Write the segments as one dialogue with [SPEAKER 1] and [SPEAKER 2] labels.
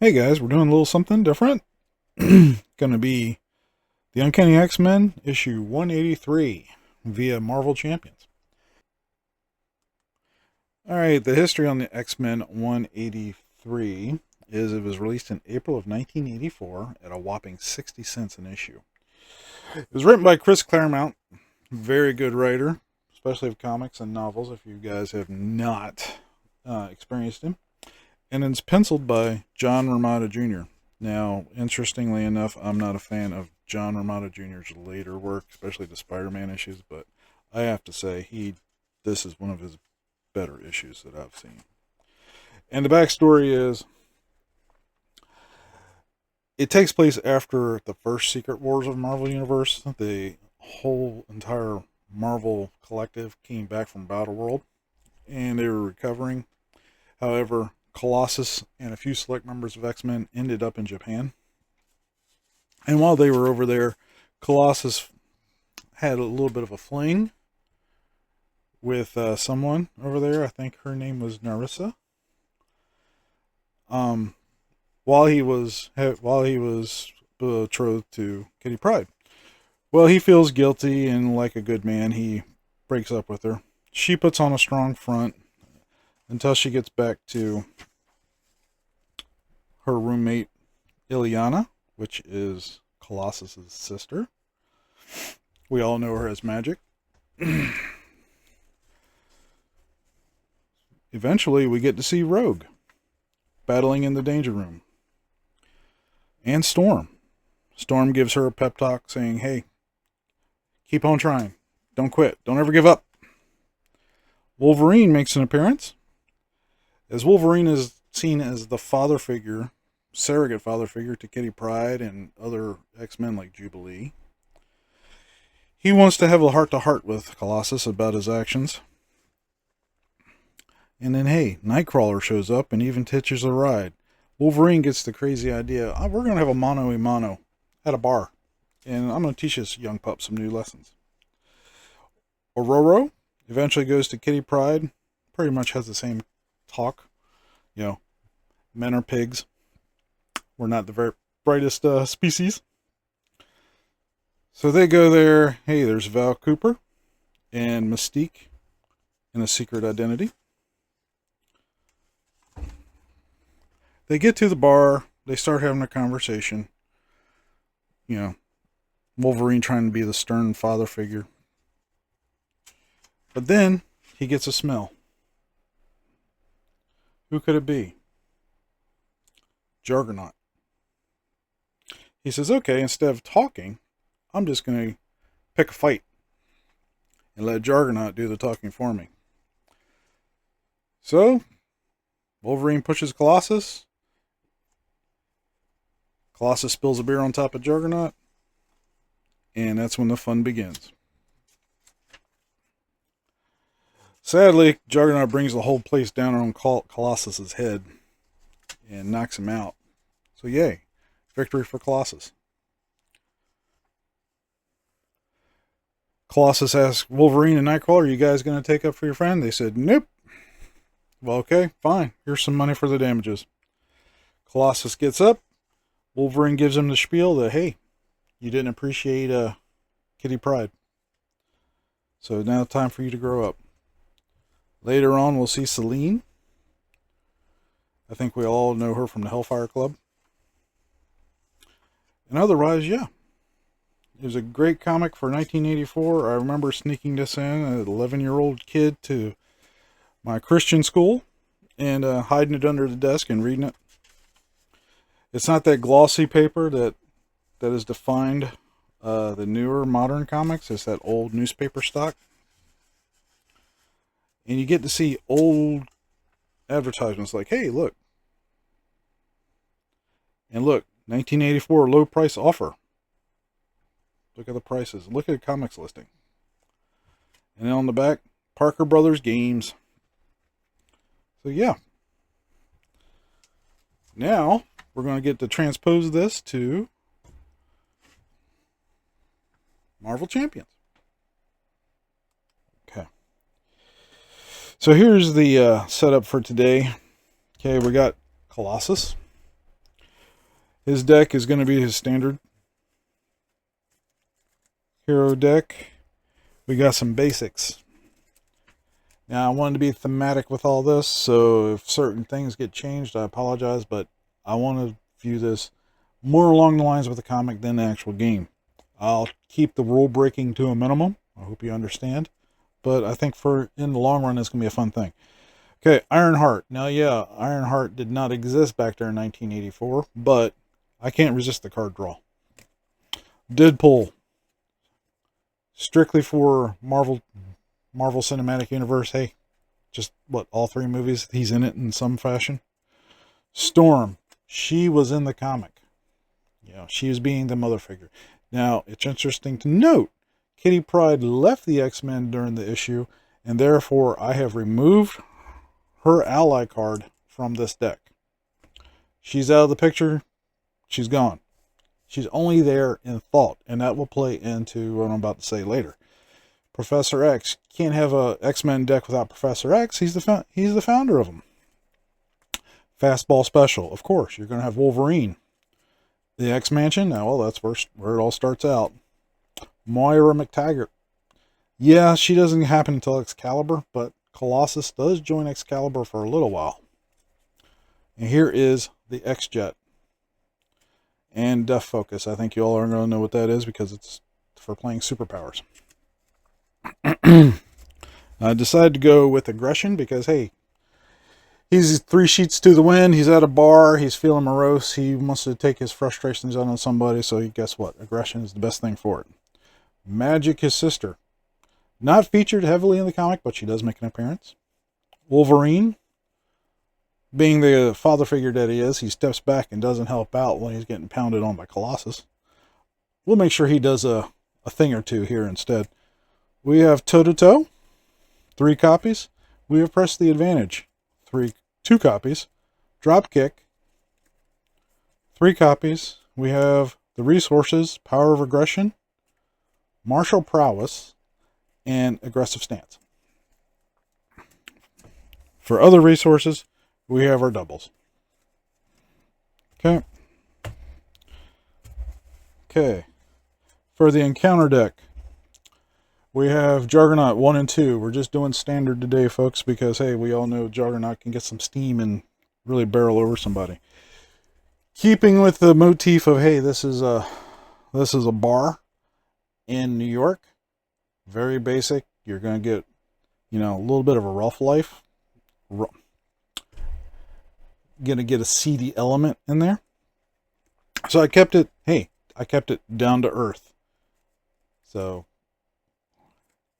[SPEAKER 1] Hey guys, we're doing a little something different. Gonna be the Uncanny X-Men issue 183 via Marvel Champions. Alright, the history on the X-Men 183 is it was released in April of 1984 at a whopping 60 cents an issue. It was written by Chris Claremont, very good writer, especially of comics and novels if you guys have not experienced him. And it's penciled by John Romita Jr. Now, interestingly enough, I'm not a fan of John Romita Jr.'s later work, especially the Spider-Man issues, but I have to say this is one of his better issues that I've seen. And the backstory is it takes place after the first Secret Wars of Marvel Universe. The whole entire Marvel collective came back from Battle World, and they were recovering. However, Colossus and a few select members of X-Men ended up in Japan. And while they were over there, Colossus had a little bit of a fling with someone over there. I think her name was Narissa. While he was betrothed to Kitty Pryde. Well, he feels guilty, and like a good man, he breaks up with her. She puts on a strong front until she gets back to her roommate, Ileana, which is Colossus's sister. We all know her as Magic. Eventually, we get to see Rogue battling in the Danger Room. And Storm. Storm gives her a pep talk saying, hey, keep on trying. Don't quit. Don't ever give up. Wolverine makes an appearance. As Wolverine is seen as the father figure, surrogate father figure to Kitty Pryde and other X-Men like Jubilee. He wants to have a heart-to-heart with Colossus about his actions. And then, hey, Nightcrawler shows up and even hitches a ride. Wolverine gets the crazy idea, we're going to have a mano-a-mano at a bar. And I'm going to teach this young pup some new lessons. Ororo eventually goes to Kitty Pryde. Pretty much has the same talk. You know, men are pigs. We're not the very brightest species. So they go there. Hey, there's Val Cooper and Mystique in a secret identity. They get to the bar. They start having a conversation. You know, Wolverine trying to be the stern father figure. But then he gets a smell. Who could it be? Juggernaut. He says, okay, instead of talking, I'm just going to pick a fight and let Juggernaut do the talking for me. So, Wolverine pushes Colossus. Colossus spills a beer on top of Juggernaut. And that's when the fun begins. Sadly, Juggernaut brings the whole place down on Colossus's head and knocks him out. So yay, victory for Colossus. Colossus asks Wolverine and Nightcrawler, are you guys going to take up for your friend? They said, nope. Well, okay, fine. Here's some money for the damages. Colossus gets up. Wolverine gives him the spiel that, hey, you didn't appreciate Kitty Pryde. So now time for you to grow up. Later on, we'll see Selene. I think we all know her from the Hellfire Club. And otherwise, yeah. It was a great comic for 1984. I remember sneaking this in, an 11-year-old kid, to my Christian school and hiding it under the desk and reading it. It's not that glossy paper that has defined the newer modern comics. It's that old newspaper stock. And you get to see old advertisements like, hey, look. And look, 1984 low price offer. Look at the prices. Look at the comics listing. And then on the back, Parker Brothers Games. So yeah. Now, we're going to get to transpose this to Marvel Champions. Okay. So here's the setup for today. Okay, we got Colossus. His deck is going to be his standard hero deck. We got some basics. Now, I wanted to be thematic with all this, so if certain things get changed, I apologize, but I want to view this more along the lines of the comic than the actual game. I'll keep the rule breaking to a minimum. I hope you understand. But I think in the long run, it's going to be a fun thing. Okay, Ironheart. Now, yeah, Ironheart did not exist back there in 1984, but I can't resist the card draw. Deadpool. Strictly for Marvel Cinematic Universe. Hey, just all 3 movies, he's in it in some fashion. Storm. She was in the comic. She was being the mother figure. Now, it's interesting to note, Kitty Pryde left the X-Men during the issue, and therefore I have removed her ally card from this deck. She's out of the picture. She's gone. She's only there in thought, and that will play into what I'm about to say later. Professor X. Can't have a X-Men deck without Professor X. He's the founder of them. Fastball Special. Of course, you're going to have Wolverine. The X-Mansion. Now, well, that's where it all starts out. Moira McTaggart. Yeah, she doesn't happen until Excalibur, but Colossus does join Excalibur for a little while. And here is the X-Jet. And Death Focus. I think you all are going to know what that is because it's for playing superpowers. I decided to go with Aggression because, hey, he's 3 sheets to the wind. He's at a bar. He's feeling morose. He wants to take his frustrations out on somebody. So guess what? Aggression is the best thing for it. Magic, his sister. Not featured heavily in the comic, but she does make an appearance. Wolverine. Being the father figure that he is, he steps back and doesn't help out when he's getting pounded on by Colossus. We'll make sure he does a thing or two here instead. We have Toe to Toe. 3 copies. We have Press the Advantage. 2 copies. Dropkick. 3 copies. We have the Resources, Power of Aggression, Martial Prowess, and Aggressive Stance. For other resources, we have our doubles. Okay. For the encounter deck, we have Juggernaut 1 and 2. We're just doing standard today, folks, because, hey, we all know Juggernaut can get some steam and really barrel over somebody. Keeping with the motif of, hey, this is a bar in New York. Very basic. You're going to get, a little bit of a rough life. Going to get a seedy element in there. So I kept it down to earth. So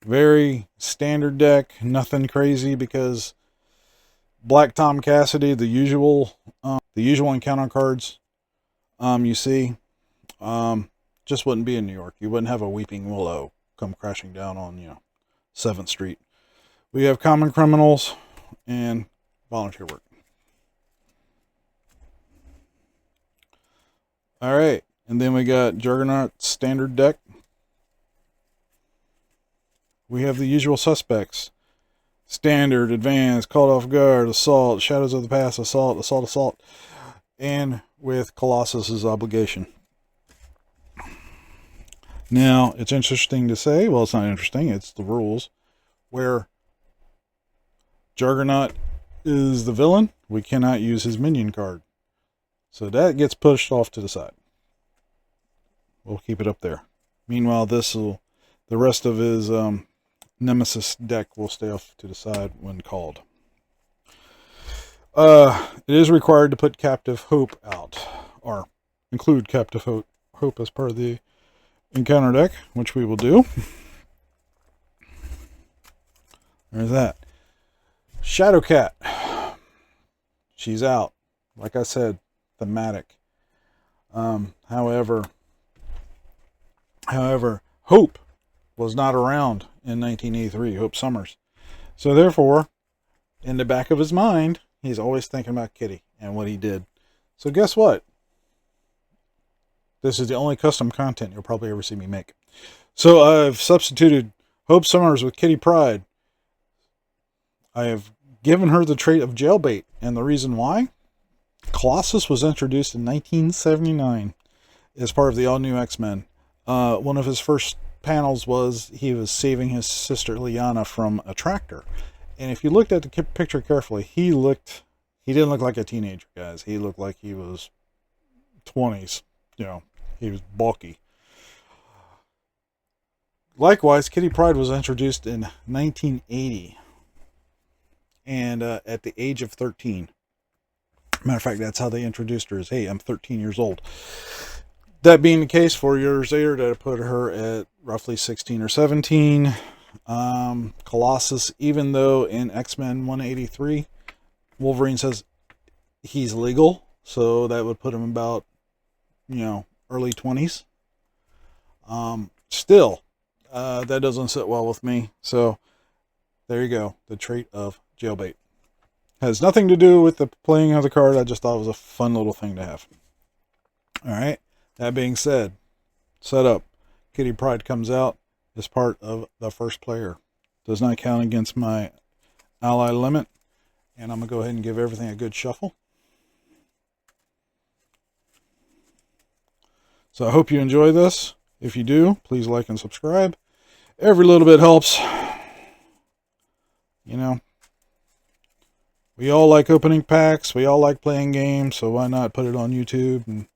[SPEAKER 1] very standard deck, nothing crazy, because Black Tom Cassidy, the usual encounter cards you see, just wouldn't be in New York. You wouldn't have a Weeping Willow come crashing down on 7th Street. We have Common Criminals and Volunteer Work. All right, and then we got Juggernaut standard deck. We have the usual suspects. Standard, Advanced, Caught Off Guard, Assault, Shadows of the Past, Assault. And with Colossus's Obligation. Now, it's interesting to say, well, it's not interesting, it's the rules, where Juggernaut is the villain, we cannot use his minion card. So that gets pushed off to the side. We'll keep it up there. Meanwhile, the rest of his Nemesis deck will stay off to the side when called. It is required to put Captive Hope out, or include Captive Hope as part of the encounter deck, which we will do. There's that. Shadowcat. She's out. Like I said, thematic. However, Hope was not around in 1983, Hope Summers. So therefore, in the back of his mind, he's always thinking about Kitty and what he did. So guess what? This is the only custom content you'll probably ever see me make. So I've substituted Hope Summers with Kitty Pryde. I have given her the trait of Jailbait, and the reason why? Colossus was introduced in 1979 as part of the all-new X-Men. One of his first panels was he was saving his sister Liana from a tractor. And if you looked at the picture carefully, he didn't look like a teenager, guys. He looked like he was 20s. You know, he was bulky. Likewise, Kitty Pryde was introduced in 1980. And at the age of 13. Matter of fact, that's how they introduced her, is, hey, I'm 13 years old. That being the case, 4 years later, that put her at roughly 16 or 17. Colossus, even though in X-Men 183, Wolverine says he's legal, so that would put him about, early 20s. Still, that doesn't sit well with me. So there you go. The trait of jailbait. Has nothing to do with the playing of the card. I just thought it was a fun little thing to have. All right. That being said, setup. Kitty Pryde comes out as part of the first player. Does not count against my ally limit. And I'm going to go ahead and give everything a good shuffle. So I hope you enjoy this. If you do, please like and subscribe. Every little bit helps. We all like opening packs. We all like playing games. So why not put it on YouTube and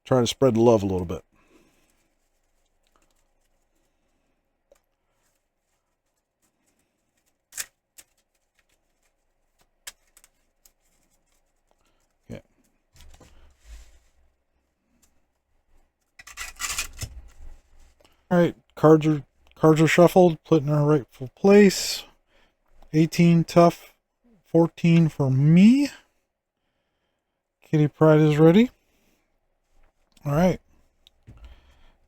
[SPEAKER 1] try to spread the love a little bit. Okay. All right, cards are shuffled, put in their rightful place. 18 tough, 14 for me. Kitty Pryde is ready. All right.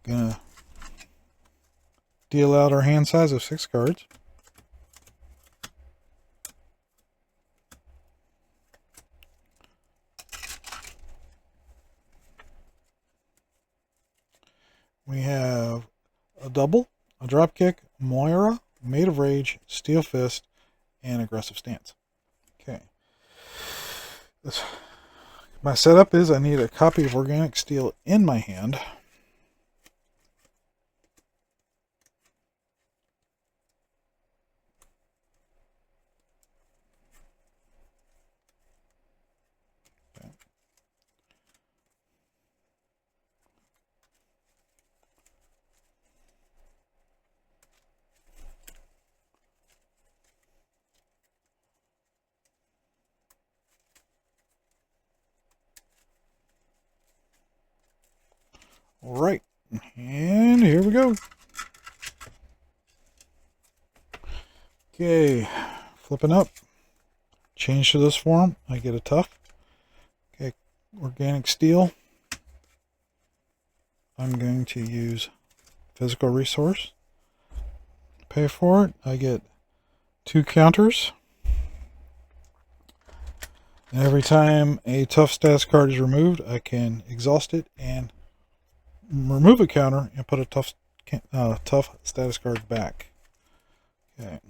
[SPEAKER 1] Gonna deal out our hand size of 6 cards. We have a double, a drop kick, Moira, Made of Rage, Steel Fist, and Aggressive Stance. Okay. My setup is I need a copy of Organic Steel in my hand. Okay. All right, and here we go. Okay, flipping up. Change to this form. I get a tough. Okay, Organic Steel. I'm going to use Physical Resource. Pay for it. I get 2 counters. And every time a tough status card is removed, I can exhaust it and remove a counter and put a tough status card back. Okay.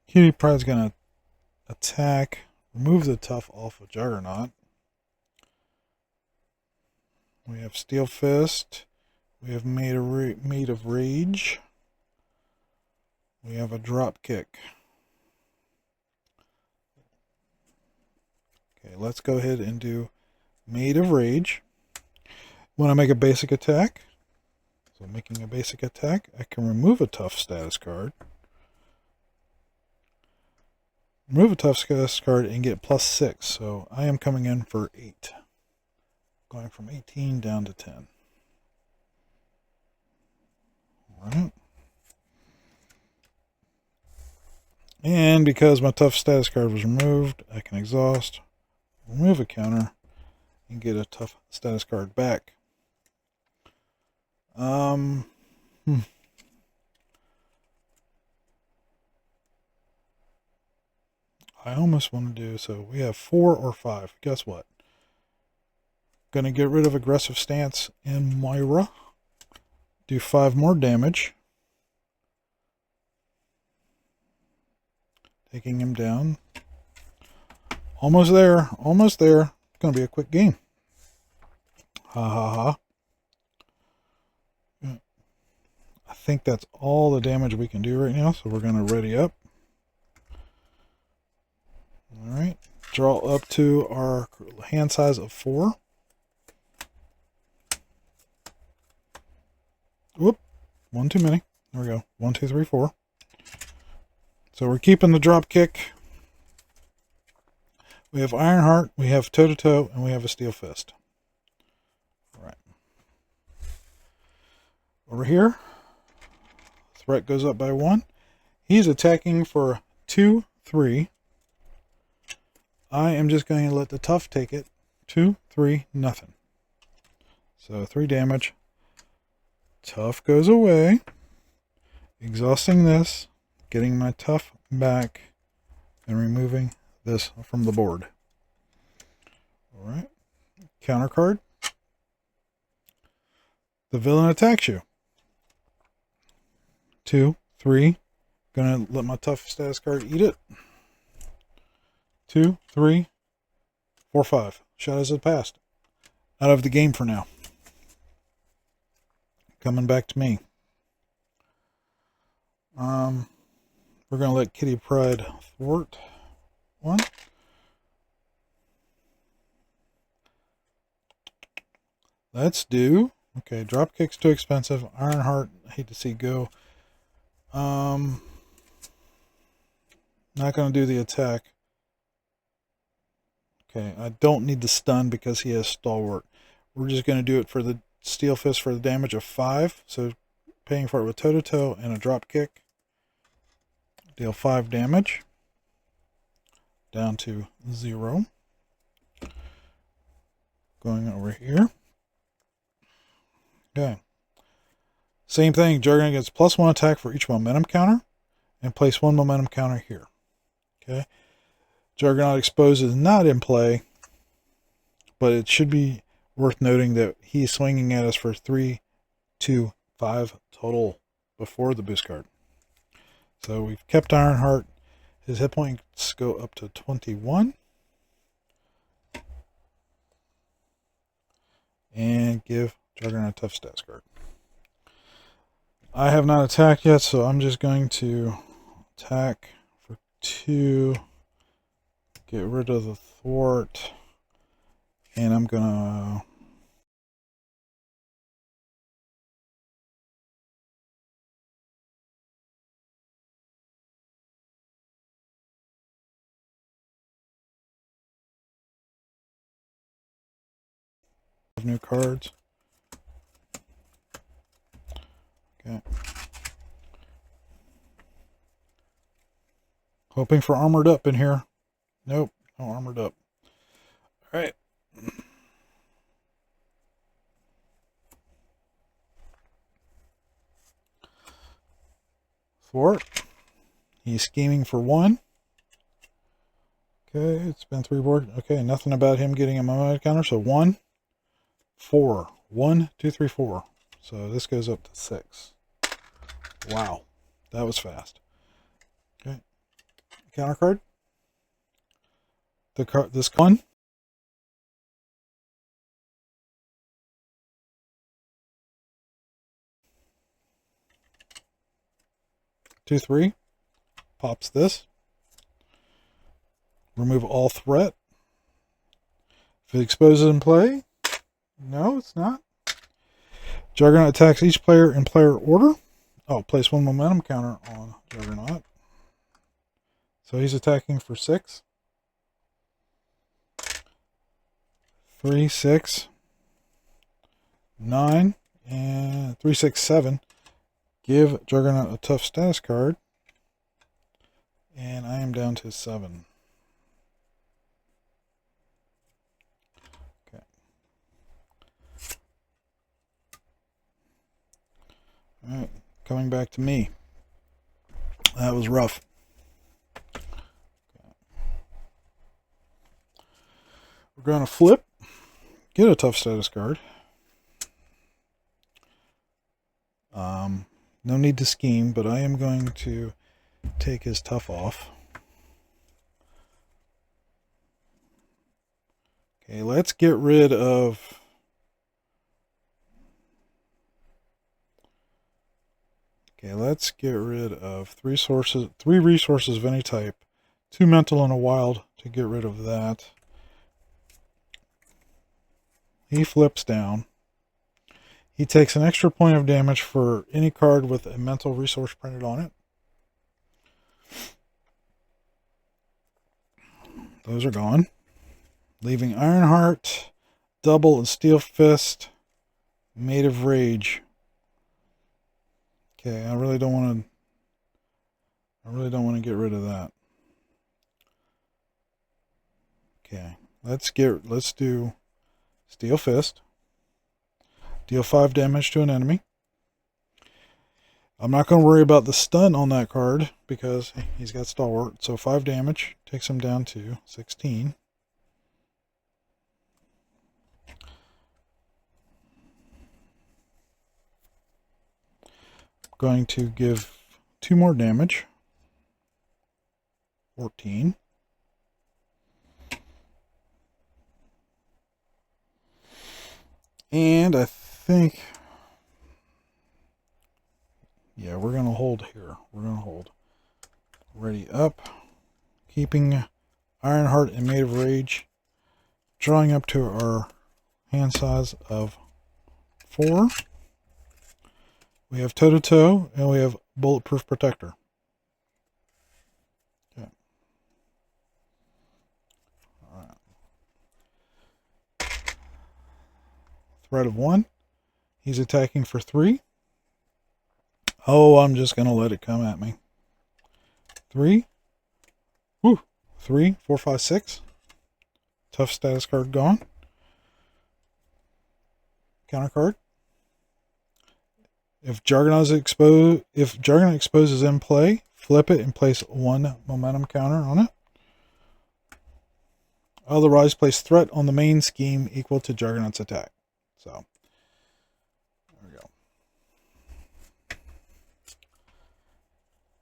[SPEAKER 1] Kitty Pryde's going to attack, remove the tough off of Juggernaut. We have Steel Fist. We have Made of Rage. We have a drop kick. Okay, let's go ahead and do Made of Rage. When I make a basic attack, so making a basic attack, I can remove a tough status card. Remove a tough status card and get +6. So I am coming in for 8. Going from 18 down to 10. Alright. And because my tough status card was removed, I can exhaust, remove a counter, and get a tough status card back. I almost want to do, so we have 4 or 5. Guess what? Gonna get rid of Aggressive Stance and Moira. Do 5 more damage. Taking him down. Almost there. Almost there. It's going to be a quick game. Ha ha ha. I think that's all the damage we can do right now, so we're going to ready up. Alright. Draw up to our hand size of 4. Whoop. 1 too many. There we go. 1, 2, 3, 4. So we're keeping the drop kick. We have Ironheart, we have Toe-to-Toe, and we have a Steel Fist. Alright. Over here, threat goes up by 1. He's attacking for 2, 3. I am just going to let the Tough take it. 2, 3, nothing. So 3 damage. Tough goes away. Exhausting this. Getting my Tough back. And removing this from the board. Alright. Counter card. The villain attacks you. 2, 3. Gonna let my Tough status card eat it. 2, 3, 4, 5. Shadows of the Past. Out of the game for now. Coming back to me. We're gonna let Kitty Pryde thwart 1. Let's do. Okay, drop kick's too expensive. Ironheart, I hate to see go. Not gonna do the attack. Okay, I don't need the stun because he has Stalwart. We're just gonna do it for the Steel Fist for the damage of 5. So paying for it with Toe-to-Toe and a drop kick. Deal 5 damage. Down to 0. Going over here. Okay. Same thing. Juggernaut gets +1 attack for each momentum counter. And place 1 momentum counter here. Okay. Juggernaut Exposed is not in play. But it should be worth noting that he's swinging at us for 3, 2, 5 total before the boost card. So we've kept Ironheart. His hit points go up to 21. And give Juggernaut a Tough stats card. I have not attacked yet, so I'm just going to attack for 2. Get rid of the thwart. And I'm going to... new cards. Okay. Hoping for armored up in here. Nope, no armored up. Alright. Thwart. He's scheming for 1. Okay, it's been 3 board. Okay, nothing about him getting a momentum counter. So 1, 4. 1, 2, 3, 4. So this goes up to 6. Wow, that was fast. Okay, counter card. This 1. 2, 3. Pops this. Remove all threat. If it exposes in play, no, it's not. Juggernaut attacks each player in player order. Oh, place 1 momentum counter on Juggernaut. So he's attacking for 6. 3, 6, 9, and 3, 6, 7. Give Juggernaut a Tough status card. And I am down to 7. Okay. Alright, coming back to me. That was rough. Okay. We're going to flip. Get a Tough status card. No need to scheme, but I am going to take his Tough off. Okay, let's get rid of... Okay, let's get rid of three resources of any type. 2 mental and a wild to get rid of that. He flips down. He takes an extra point of damage for any card with a mental resource printed on it. Those are gone. Leaving Ironheart, Double, and Steel Fist, Made of Rage. Okay, I really don't want to get rid of that. Okay, let's do Steel Fist. Deal 5 damage to an enemy. I'm not going to worry about the stun on that card because he's got Stalwart. So 5 damage takes him down to 16. Going to give 2 more damage. 14. And I think... Yeah, we're going to hold here. We're going to hold. Ready up. Keeping Ironheart and Made of Rage. Drawing up to our hand size of 4. We have Toe-to-Toe, and we have Bulletproof Protector. Okay. All right. Threat of 1. He's attacking for 3. Oh, I'm just going to let it come at me. 3. Woo. 3, 4, 5, 6. Tough status card gone. Counter card. If Juggernaut exposes in play, flip it and place 1 momentum counter on it. Otherwise, place threat on the main scheme equal to Juggernaut's attack. So, there we go.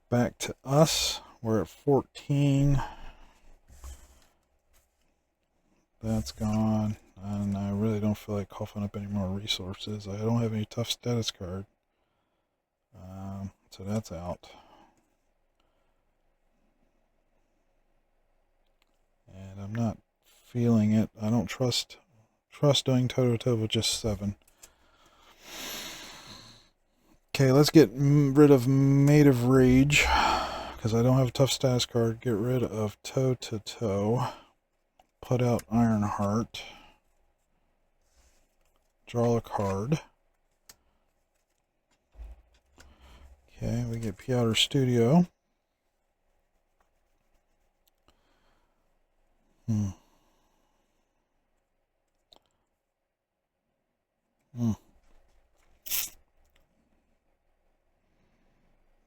[SPEAKER 1] Back to us. We're at 14. That's gone. And I really don't feel like coughing up any more resources. I don't have any tough status card. So that's out. And I'm not feeling it. I don't trust doing toe-to-toe with just 7. Okay, let's get rid of Made of Rage. Because I don't have a tough status card. Get rid of toe-to-toe. Put out Ironheart. Draw a card. Okay, we get P-Outer Studio.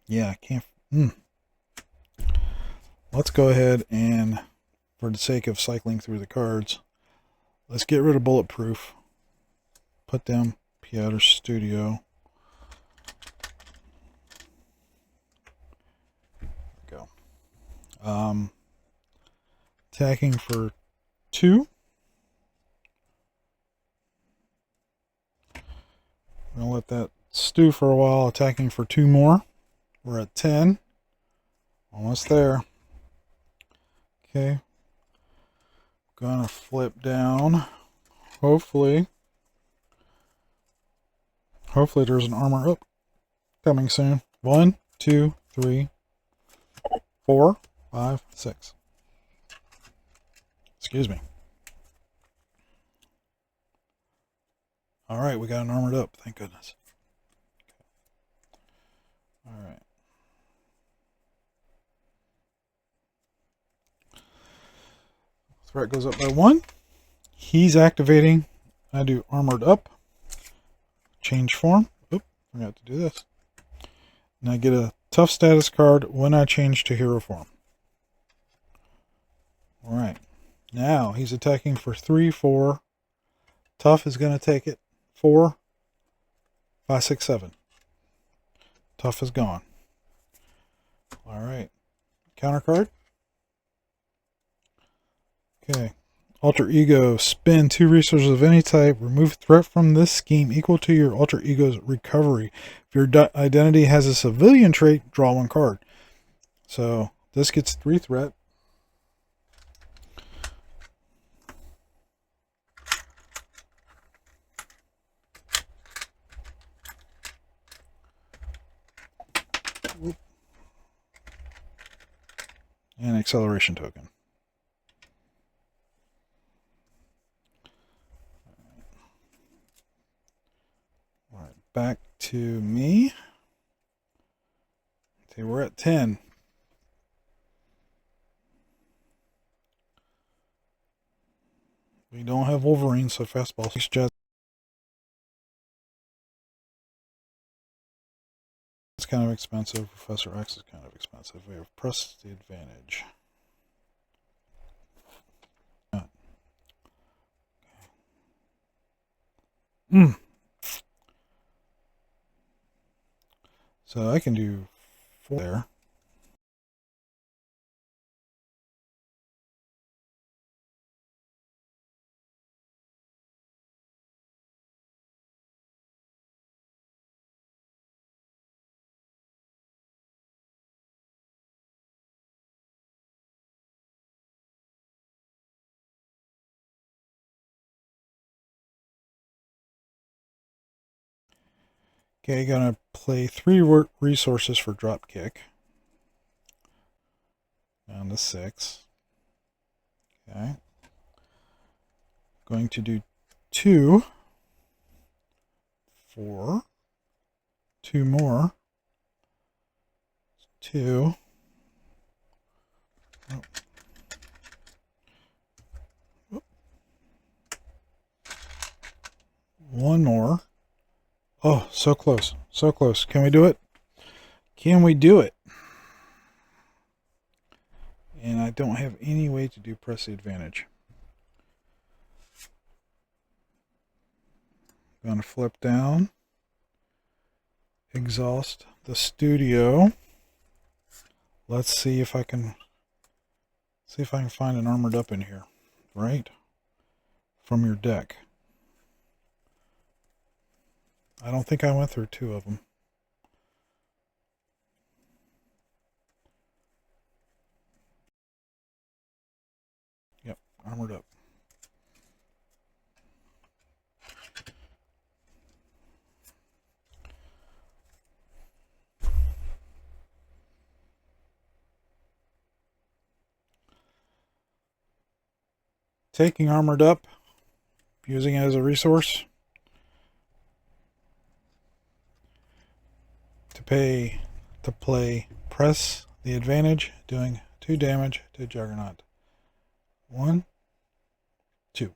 [SPEAKER 1] Yeah, I can't... Let's go ahead and, for the sake of cycling through the cards, let's get rid of Bulletproof. Put down P-Outer Studio. There we go. Attacking for 2. I'm going to let that stew for a while. Attacking for 2 more. We're at 10. Almost there. Okay. Gonna flip down. Hopefully there's an armor up coming soon. 1, 2, 3, 4, 5, 6. Excuse me. Alright, we got an armored up, thank goodness. Alright. Threat goes up by 1. He's activating. I do armored up. Change form. Oop, forgot to do this. And I get a tough status card when I change to hero form. Alright. Now he's attacking for 3, 4. Tough is going to take it. 4, 5, 6, 7. Tough is gone. Alright. Counter card. Okay. Alter ego, spend 2 resources of any type. Remove threat from this scheme equal to your alter ego's recovery. If your identity has a civilian trait, draw 1 card. So this gets 3 threat. And acceleration token. All right, back to me. Okay, we're at 10. We don't have Wolverine, so fastball. Jet. It's kind of expensive. Professor X is kind of expensive. We have press the advantage. So I can do 4 there. Okay, gonna play 3 resources for drop kick. Down to 6. Okay. Going to do 2, 4, 2 more, 2. Oh. 1 more. Oh, so close. So close. Can we do it? Can we do it? And I don't have any way to do press the advantage. I'm going to flip down. Exhaust the studio. Let's see if I can find an armored up in here. Right? From your deck. I don't think I went through 2 of them. Yep, armored up. Taking armored up, using it as a resource to play press the advantage, doing 2 damage to Juggernaut. 1, 2,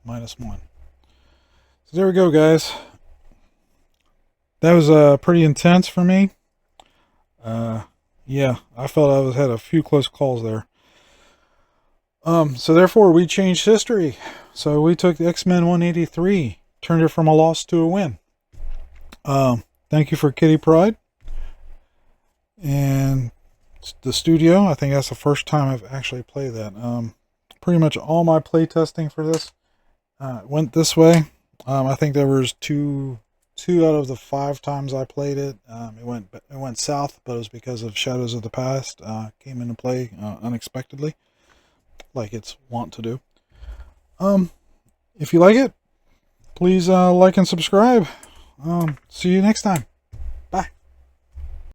[SPEAKER 1] -1. So there we go, guys. That was pretty intense for me. Yeah, I felt I had a few close calls there. So therefore we changed history. So we took the X-Men 183, turned it from a loss to a win. Thank you for Kitty Pride and the studio. I think that's the first time I've actually played that. Pretty much all my play testing for this went this way. I think there was two out of the 5 times I played it. It went south, but it was because of Shadows of the Past came into play unexpectedly, like it's wont to do. If you like it, please like and subscribe. See you next time.